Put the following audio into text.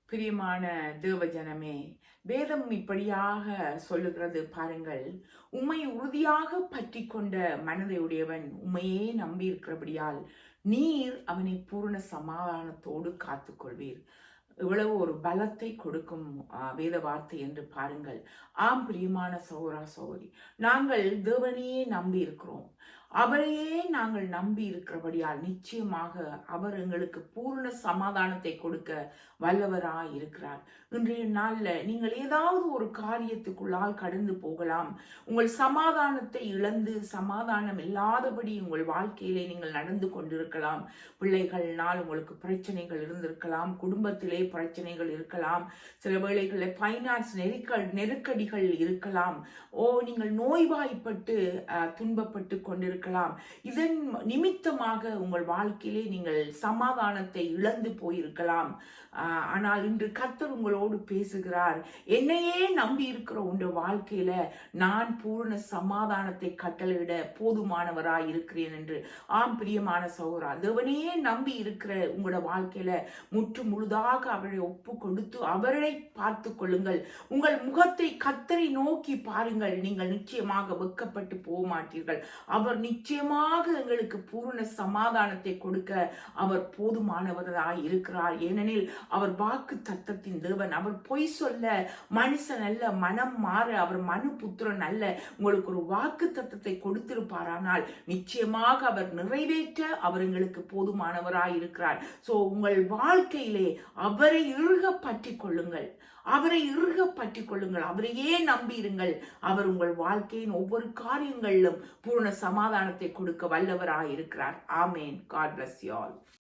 பிரியமான தேவஜனமே, வேதம் இப்படியாக சொல்லுகிறது பாருங்கள். உம்மை உறுதியாக பற்றி கொண்ட மனதை உடையவன் உம்மையே நம்பியிருக்கிறபடியால் நீர் அவனை பூரண சமாதானத்தோடு காத்துக்கொள்வீர். இவ்வளவு ஒரு பலத்தை கொடுக்கும் வேத வார்த்தை என்று பாருங்கள். ஆம் பிரியமான சகோதரா சகோதரி, நாங்கள் தேவனையே நம்பி இருக்கிறோம். அவரையே நாங்கள் நம்பி இருக்கிறபடியால் நிச்சயமாக அவர் எங்களுக்கு பூர்ண சமாதானத்தை கொடுக்க வல்லவராய் இருக்கிறார். இன்றைய நாள்ல நீங்கள் ஏதாவது ஒரு காரியத்துக்குள்ளால் கடந்து போகலாம். உங்கள் சமாதானத்தை இழந்து சமாதானம் இல்லாதபடி உங்கள் வாழ்க்கையிலே நீங்கள் நடந்து கொண்டிருக்கலாம். பிள்ளைகள்னால் உங்களுக்கு பிரச்சனைகள் இருந்திருக்கலாம், குடும்பத்திலே பிரச்சனைகள் இருக்கலாம், சில வேளைகளில் பைனான்ஸ் நெருக்கடிகள் இருக்கலாம். நீங்கள் நோய்வாய்ப்பட்டு துன்பப்பட்டு கொண்டிருக்கலாம். இதன் நிமித்தமாக உங்கள் வாழ்க்கையிலே நீங்கள் சமாதானத்தை இழந்து போயிருக்கலாம். ஆனால் இன்று கர்த்தர் உங்களோடு பேசுகிறார். என்னையே நம்பி இருக்கிற உங்க வாழ்க்கையில நான் பூரண சமாதானத்தை கட்டளையிட போதுமானவராய் இருக்கிறேன் என்று. ஆம் பிரியமான சகோதரா, தேவனையே நம்பி இருக்கிற உங்களோட வாழ்க்கையில முற்று முழுதாக அவரை ஒப்பு கொடுத்து அவரை பார்த்து கொள்ளுங்கள். உங்கள் முகத்தை கர்த்தரை நோக்கி பாருங்கள். நீங்கள் நிச்சயமாக வெட்கப்பட்டு போக மாட்டீர்கள். அவர் நிச்சயமாக எங்களுக்கு பூரண சமாதானத்தை கொடுக்க அவர் போதுமானவராய் இருக்கிறார். ஏனெனில் அவர் வாக்கு தத்தத்தின் தேவன். அவர் பொய் சொல்ல மனுஷன் அல்ல, மனம் மாற அவர் மனு புத்திரன் அல்ல. உங்களுக்கு ஒரு வாக்கு தத்தத்தை கொடுத்திருப்பாரானால் நிச்சயமாக அவர் நிறைவேற்ற அவர் எங்களுக்கு போதுமானவராய் இருக்கிறார். சோ உங்கள் வாழ்க்கையிலே அவரை இறுக பற்றி கொள்ளுங்கள். அவரை இறுக பற்றி கொள்ளுங்கள். அவரையே நம்பியிருங்கள். அவர் உங்கள் வாழ்க்கையின் ஒவ்வொரு காரியங்களிலும் பூர்ண சமாதானத்தை கொடுக்க வல்லவராய் இருக்கிறார். ஆமேன். God bless you all.